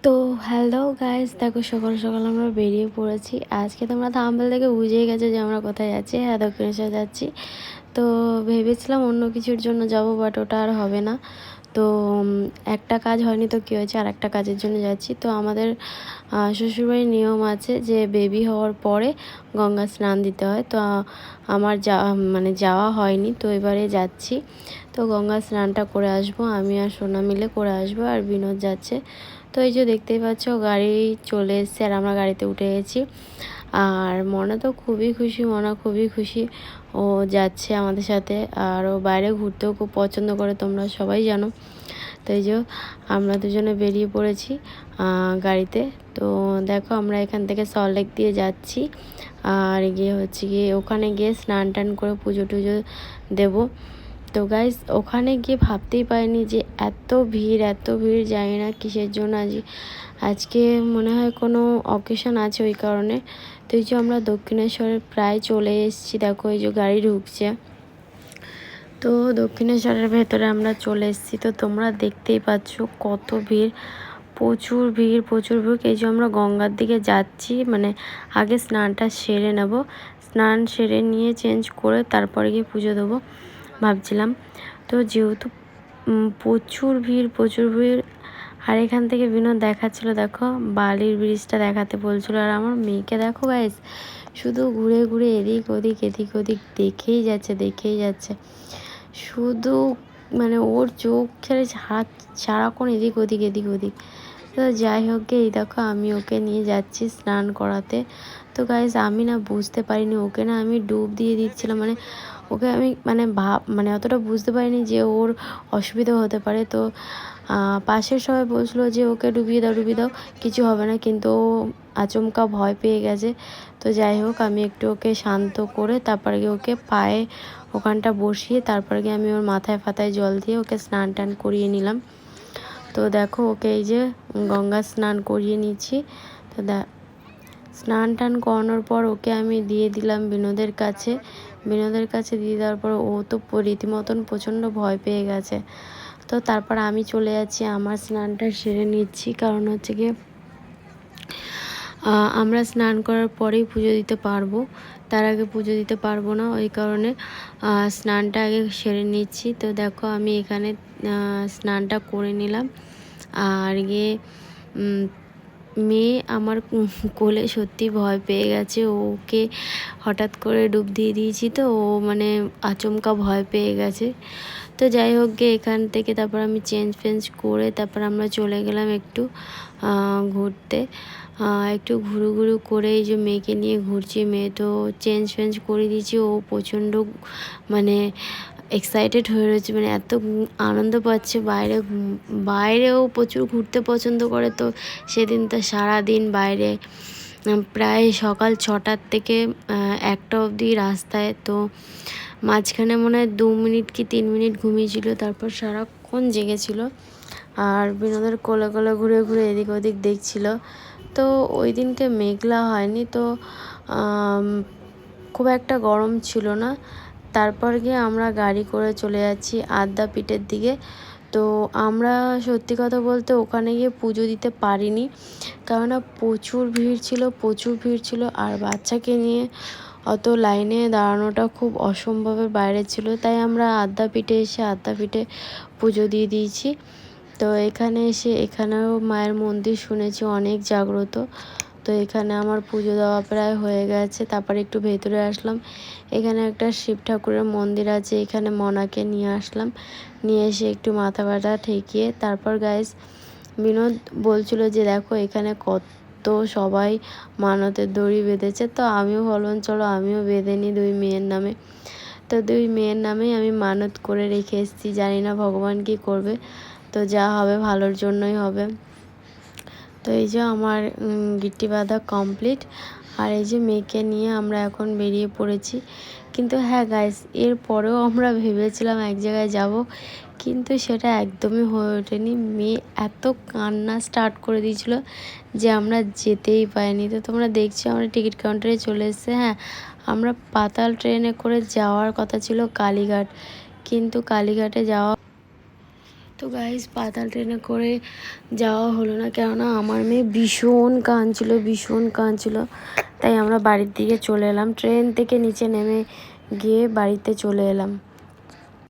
তো hello guys, দেখো সকাল সকাল আমরা বেরিয়ে পড়েছি। আজকে তোমরা থাম্বনেল দেখে বুঝেই গেছো যে আমরা কোথায় যাচ্ছি। হ্যাঁ, দক্ষিণেশ্বর যাচ্ছি। তো ভেবেছিলাম অন্য কিছুর জন্য যাব, বাট ওটা আর হবে না। তো একটা কাজ হয়নি তো কী হয়েছে, আর একটা কাজের জন্য যাচ্ছি। তো আমাদের শ্বশুরবাড়ির নিয়ম আছে যে বেবি হওয়ার পরে গঙ্গা স্নান দিতে হয়। তো আমার যাওয়া হয়নি, তো এবারে যাচ্ছি। তো গঙ্গা স্নানটা করে আসবো, আমি আর সোনা মিলে করে আসবো, আর বিনোদ যাচ্ছে। তো এই যে দেখতেই পাচ্ছ গাড়ি চলে এসছে আর আমরা গাড়িতে উঠে গেছি। আর মনে তো খুবই খুশি, মনে খুবই খুশি ও যাচ্ছে আমাদের সাথে। আর ও বাইরে ঘুরতেও খুব পছন্দ করে, তোমরা সবাই জানো। তো এই যে আমরা দুজনে বেরিয়ে পড়েছি গাড়িতে। তো দেখো আমরা এখান থেকে সল্টলেক দিয়ে যাচ্ছি, আর গিয়ে ওখানে গিয়ে স্নান টান করে পুজো টুজো দেবো। তো গাইস ওখানে গিয়ে ভাবতেই পারিনি যে এত ভিড় জানি না কিসের জন্য। আজকে মনে হয় কোনো অকেশন আছে ওই কারণে। তো এই যে আমরা দক্ষিণেশ্বরে প্রায় চলে এসেছি, দেখো এই যে গাড়ি ঢুকছে। তো দক্ষিণেশ্বরের ভেতরে আমরা চলে এসেছি। তো তোমরা দেখতেই পাচ্ছ কত ভিড়, প্রচুর ভিড়। এই যে আমরা গঙ্গার দিকে যাচ্ছি, মানে আগে স্নানটা সেরে নেব, স্নান সেরে নিয়ে চেঞ্জ করে তারপরে গিয়ে পুজো দেবো ভাবছিলাম। তো যেহেতু প্রচুর ভিড়। আর এখান থেকে বিনোদ দেখাচ্ছিল, দেখো বালির ব্রিজটা দেখাতে বলছিল। আর আমার মেয়েকে দেখো গাইস, শুধু ঘুরে ঘুরে এদিক ওদিক দেখেই যাচ্ছে শুধু, মানে ওর চোখ ছেড়ে সারাক্ষণ এদিক ওদিক। তো যাই হোক গে, এই দেখো আমি ওকে নিয়ে যাচ্ছি স্নান করাতে। তো গাইস আমি না বুঝতে পারিনি, ওকে না আমি ডুব দিয়ে দিচ্ছিলাম, ওকে আমি অতটা বুঝতে পারিনি যে ওর অসুবিধা হতে পারে। তো পাশের সবাই বলছিল যে ওকে ডুবিয়ে দাও, কিছু হবে না, কিন্তু ও আচমকা ভয় পেয়ে গেছে। তো যাই হোক আমি একটু ওকে শান্ত করে তারপরে গিয়ে ওকে পায়ে ওখানটা বসিয়ে তারপরে গিয়ে আমি ওর মাথায় জল দিয়ে ওকে স্নান টান করিয়ে নিলাম। তো দেখো ওকে এই যে গঙ্গা স্নান করিয়ে নিচ্ছি। তো স্নান টান করানোর পর ওকে আমি দিয়ে দিলাম বিনোদের কাছে দিয়ে দেওয়ার পর ও তো রীতিমতন প্রচণ্ড ভয় পেয়ে গেছে। তো তারপর আমি চলে যাচ্ছি, আমার স্নানটা সেরে নিচ্ছি, কারণ হচ্ছে গিয়ে আমরা স্নান করার পরেই পুজো দিতে পারবো, তার আগে পুজো দিতে পারবো না, ওই কারণে স্নানটা আগে সেরে নিচ্ছি। তো দেখো আমি এখানে স্নানটা করে নিলাম। আর গিয়ে মেয়ে আমার কোলে সত্যি ভয় পেয়ে গেছে, ওকে হঠাৎ করে ডুব দিয়ে দিয়েছি, তো ও আচমকা ভয় পেয়ে গেছে। তো যাই হোক গে, এখান থেকে তারপর আমি চেঞ্জ করে তারপর আমরা চলে গেলাম একটু ঘুরতে। একটু ঘুরু করে এই যে মেয়েকে নিয়ে ঘুরছি। মেয়ে তো চেঞ্জ করে দিয়েছি, ও প্রচণ্ড এক্সাইটেড হয়ে রয়েছে, এত আনন্দ পাচ্ছে। বাইরেও প্রচুর ঘুরতে পছন্দ করে। তো সেদিন তো সারাদিন বাইরে, প্রায় সকাল 6টার থেকে 1টা অবধি রাস্তায়। তো মাঝখানে মনে হয় 2 মিনিট কি 3 মিনিট ঘুমিয়েছিল, তারপর সারাক্ষণ জেগেছিল। আর বিনোদের কোলে ঘুরে এদিক ওদিক দেখছিল। তো ওই দিনকে মেঘলা হয়নি, তো খুব একটা গরম ছিল না। তারপর গিয়ে আমরা গাড়ি করে চলে যাচ্ছি আদ্যাপীঠের দিকে। তো আমরা সত্যি কথা বলতে ওখানে গিয়ে পুজো দিতে পারিনি, কেননা প্রচুর ভিড় ছিল। আর বাচ্চাকে নিয়ে অত লাইনে দাঁড়ানোটা খুব অসম্ভবের বাইরে ছিল, তাই আমরা আদ্যাপীঠে পুজো দিয়ে দিয়েছি। তো এখানেও মায়ের মন্দির শুনেছি অনেক জাগ্রত। তো এখানে আমার পুজো দেওয়া প্রায় হয়ে গেছে। তারপরে একটু ভেতরে আসলাম, এখানে একটা শিব ঠাকুরের মন্দির আছে, এখানে মনাকে নিয়ে আসলাম, নিয়ে এসে একটু মাথা ব্যথা ঠেকিয়ে তারপর গাইস বিনোদ বলছিল যে দেখো এখানে কত সবাই মানতের দড়ি বেঁধেছে। তো আমিও বললাম চলো আমিও বেঁধে নিই 2 মেয়ের নামে। তো 2 মেয়ের নামেই আমি মানত করে রেখে এসেছি, জানি না ভগবান কি করবে, তো যা হবে ভালোর জন্যই হবে। তো এই যে আমার গিট্টি বাঁধা কমপ্লিট। আর এই যে মেয়েকে নিয়ে আমরা এখন বেরিয়ে পড়েছি। কিন্তু হ্যাঁ গাইস, এর পরেও আমরা ভেবেছিলাম এক জায়গায় যাব, কিন্তু সেটা একদমই হয়ে ওঠেনি। মেয়ে এত কান্না স্টার্ট করে দিয়েছিল যে আমরা যেতেই পাইনি। তো তোমরা দেখছো আমরা টিকিট কাউন্টারে চলে এসেছে। হ্যাঁ, আমরা পাতাল ট্রেনে করে যাওয়ার কথা ছিল কালীঘাট, কিন্তু কালীঘাটে যাওয়া তো গাইস পাতাল ট্রেনে করে যাওয়া হলো না, কেননা আমার মেয়ে ভীষণ কাঁদছিল। তাই আমরা বাড়ির দিকে চলে এলাম, ট্রেন থেকে নিচে নেমে গিয়ে বাড়িতে চলে এলাম।